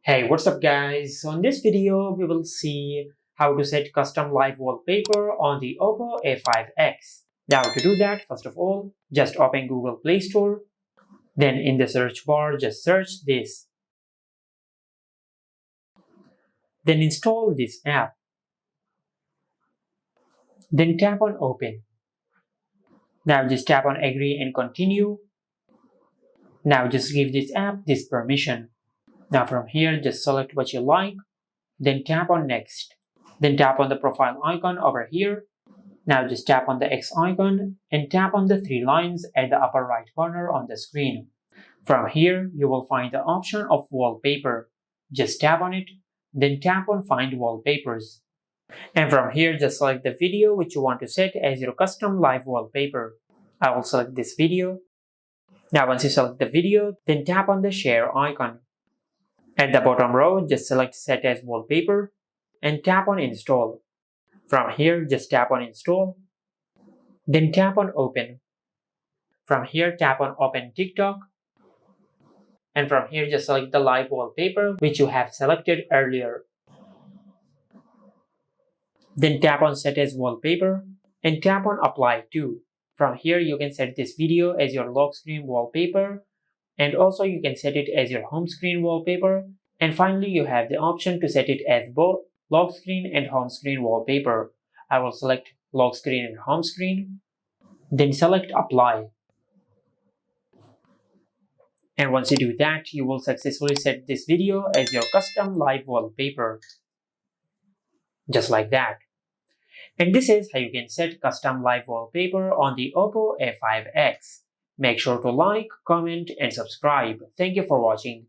Hey, what's up guys? So in this video, we will see how to set custom live wallpaper on the Oppo A5x. Now to do that, first of all, just open Google Play Store. Then in the search bar, just search this. Then install this app. Then tap on open. Now just tap on agree and continue. Now just give this app this permission. Now from here, just select what you like. Then tap on next. Then tap on the profile icon over here. Now just tap on the X icon and tap on the three lines at the upper right corner on the screen. From here, you will find the option of wallpaper. Just tap on it, then tap on find wallpapers. And from here, just select the video which you want to set as your custom live wallpaper. I will select this video. Now once you select the video, then tap on the share icon. At the bottom row, just select set as wallpaper and tap on install. From here, just tap on install, then tap on open. From here, tap on open TikTok. And from here, just select the live wallpaper which you have selected earlier. Then tap on set as wallpaper and tap on apply to. From here, you can set this video as your lock screen wallpaper, and also you can set it as your home screen wallpaper. And finally, you have the option to set it as both lock screen and home screen wallpaper. I will select lock screen and home screen, then select apply. And once you do that, you will successfully set this video as your custom live wallpaper. Just like that. And this is how you can set custom live wallpaper on the Oppo A5x. Make sure to like, comment, and subscribe. Thank you for watching.